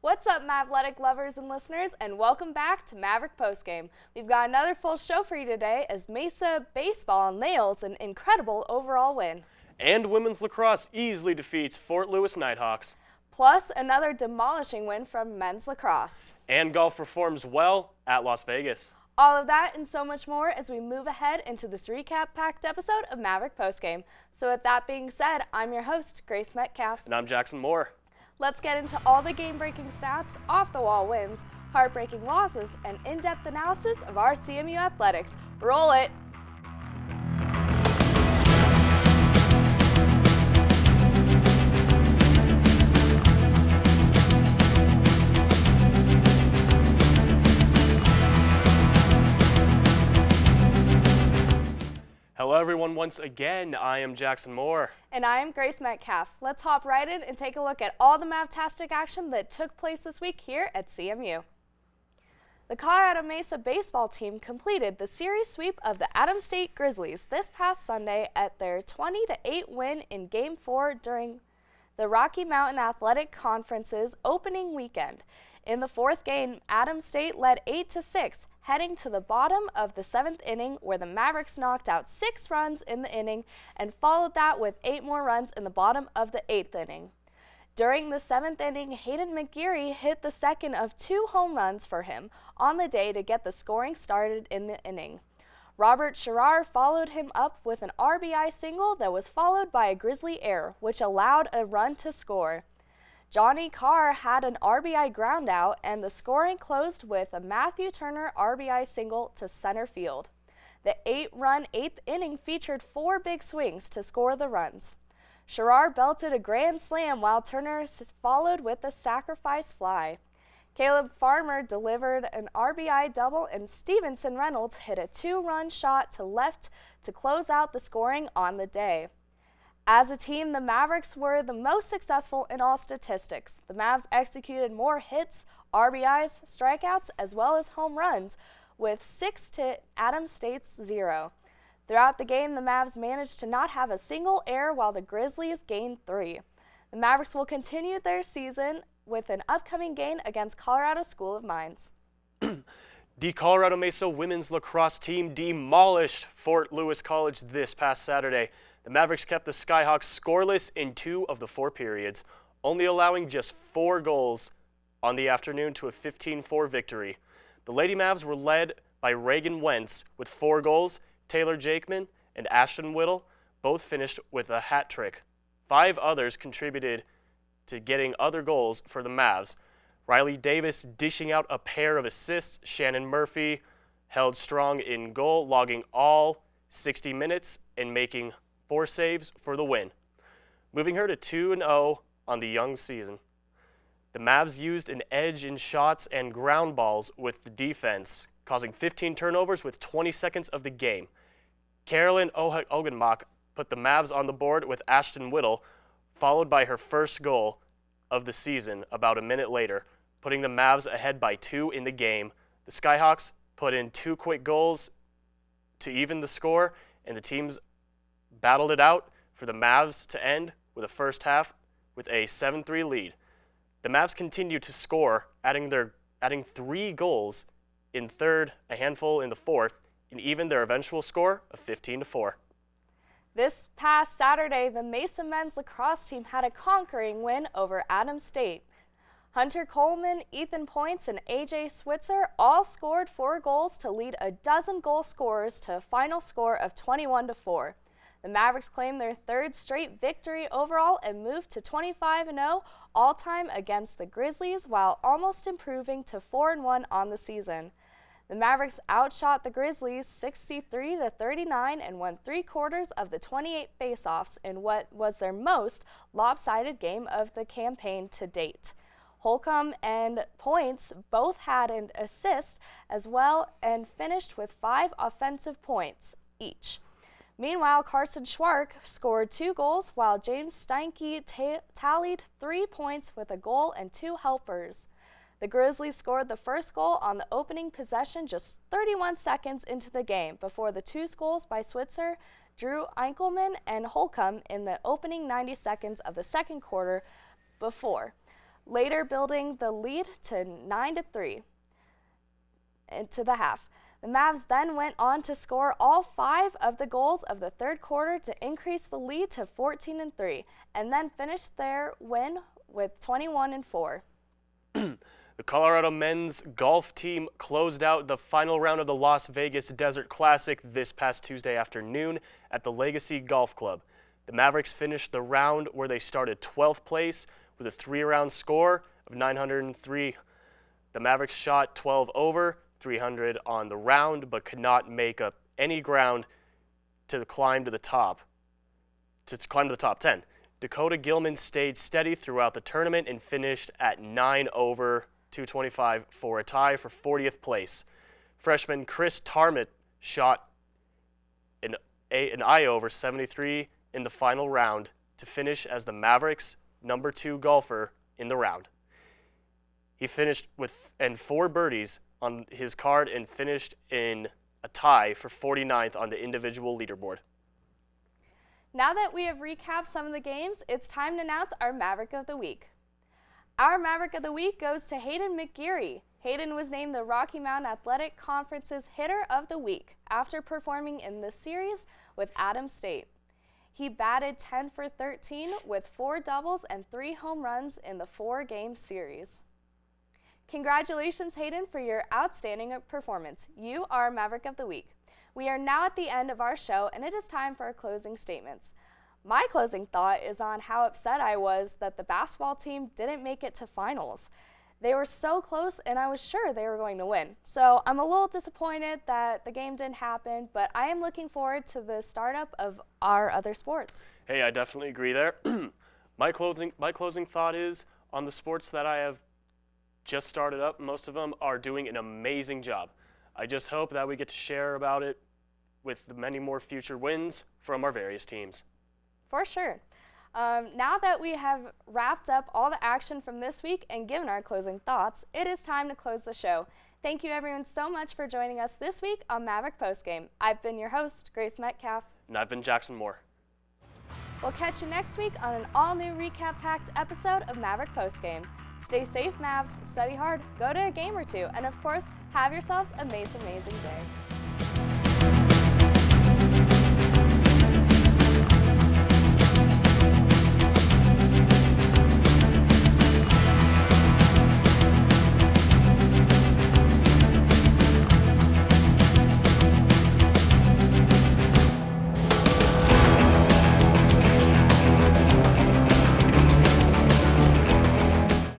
What's up, Mavletic lovers and listeners, and welcome back to Maverick Postgame. We've got another full show for you today as Mesa Baseball nails an incredible overall win. And women's lacrosse easily defeats Fort Lewis Nighthawks. Plus, another demolishing win from men's lacrosse. And golf performs well at Las Vegas. All of that and so much more as we move ahead into this recap-packed episode of Maverick Postgame. So with that being said, I'm your host, Grace Metcalf. And I'm Jackson Moore. Let's get into all the game-breaking stats, off-the-wall wins, heartbreaking losses, and in-depth analysis of our CMU athletics. Roll it! Hello everyone, once again, I am Jackson Moore. And I am Grace Metcalf. Let's hop right in and take a look at all the Mavtastic action that took place this week here at CMU. The Colorado Mesa baseball team completed the series sweep of the Adams State Grizzlies this past Sunday at their 20-8 win in Game 4 during the Rocky Mountain Athletic Conference's opening weekend. In the fourth game, Adams State led 8-6, heading to the bottom of the seventh inning where the Mavericks knocked out 6 runs in the inning and followed that with 8 more runs in the bottom of the 8th inning. During the 7th inning, Hayden McGeary hit the second of 2 home runs for him on the day to get the scoring started in the inning. Robert Sherrar followed him up with an RBI single that was followed by a Grizzly error, which allowed a run to score. Johnny Carr had an RBI groundout, and the scoring closed with a Matthew Turner RBI single to center field. The 8-run 8th inning featured 4 big swings to score the runs. Sherrar belted a grand slam while Turner followed with a sacrifice fly. Caleb Farmer delivered an RBI double, and Stevenson Reynolds hit a 2-run shot to left to close out the scoring on the day. As a team, the Mavericks were the most successful in all statistics. The Mavs executed more hits, RBIs, strikeouts, as well as home runs, with 6 to Adams State's 0. Throughout the game, the Mavs managed to not have a single error while the Grizzlies gained 3. The Mavericks will continue their season with an upcoming game against Colorado School of Mines. The Colorado Mesa women's lacrosse team demolished Fort Lewis College this past Saturday. The Mavericks kept the Skyhawks scoreless in 2 of the 4 periods, only allowing just 4 goals on the afternoon to a 15-4 victory. The Lady Mavs were led by Reagan Wentz with 4 goals. Taylor Jakeman and Ashton Whittle both finished with a hat trick. 5 others contributed to getting other goals for the Mavs. Riley Davis dishing out a pair of assists. Shannon Murphy held strong in goal, logging all 60 minutes and making 4 saves for the win, moving her to 2-0 on the young season. The Mavs used an edge in shots and ground balls with the defense, causing 15 turnovers with 20 seconds of the game. Carolyn Ogenbach put the Mavs on the board with Ashton Whittle, followed by her first goal of the season about a minute later, putting the Mavs ahead by 2 in the game. The Skyhawks put in 2 quick goals to even the score, and the teams battled it out for the Mavs to end with a first half with a 7-3 lead. The Mavs continued to score, adding 3 goals in third, a handful in the fourth, and even their eventual score of 15-4. This past Saturday, the Mesa men's lacrosse team had a conquering win over Adams State. Hunter Coleman, Ethan Points, and AJ Switzer all scored 4 goals to lead a dozen goal scorers to a final score of 21-4. The Mavericks claimed their 3rd straight victory overall and moved to 25-0 all-time against the Grizzlies while almost improving to 4-1 on the season. The Mavericks outshot the Grizzlies 63-39 and won 3/4 of the 28 faceoffs in what was their most lopsided game of the campaign to date. Holcomb and Points both had an assist as well and finished with 5 offensive points each. Meanwhile, Carson Schwark scored 2 goals while James Steinke tallied 3 points with a goal and 2 helpers. The Grizzlies scored the first goal on the opening possession just 31 seconds into the game before the 2 goals by Switzer, Drew Einkelman, and Holcomb in the opening 90 seconds of the second quarter before. later building the lead to 9-3 into the half. The Mavs then went on to score all 5 of the goals of the third quarter to increase the lead to 14-3, and then finished their win with 21-4. The Colorado men's golf team closed out the final round of the Las Vegas Desert Classic this past Tuesday afternoon at the Legacy Golf Club. The Mavericks finished the round where they started 12th place with a 3-round score of 903. The Mavericks shot 12 over, 300 on the round, but could not make up any ground to climb to the top 10. Dakota Gilman stayed steady throughout the tournament and finished at 9 over, 225 for a tie for 40th place. Freshman Chris Tarmit shot an eye over 73 in the final round to finish as the Mavericks' number 2 golfer in the round. He finished with 4 birdies on his card and finished in a tie for 49th on the individual leaderboard. Now that we have recapped some of the games, it's time to announce our Maverick of the Week. Our Maverick of the Week goes to Hayden McGeary. Hayden was named the Rocky Mountain Athletic Conference's Hitter of the Week after performing in this series with Adams State. He batted 10 for 13 with 4 doubles and 3 home runs in the 4-game series. Congratulations, Hayden, for your outstanding performance. You are our Maverick of the Week. We are now at the end of our show, and it is time for our closing statements. My closing thought is on how upset I was that the basketball team didn't make it to finals. They were so close, and I was sure they were going to win. So I'm a little disappointed that the game didn't happen, but I am looking forward to the startup of our other sports. Hey, I definitely agree there. My closing thought is on the sports that I have just started up. Most of them are doing an amazing job. I just hope that we get to share about it with the many more future wins from our various teams. For sure. Now that we have wrapped up all the action from this week and given our closing thoughts, it is time to close the show. Thank you everyone so much for joining us this week on Maverick Postgame. I've been your host, Grace Metcalf. And I've been Jackson Moore. We'll catch you next week on an all-new recap-packed episode of Maverick Postgame. Stay safe, Mavs, study hard, go to a game or two, and of course, have yourselves a amazing day.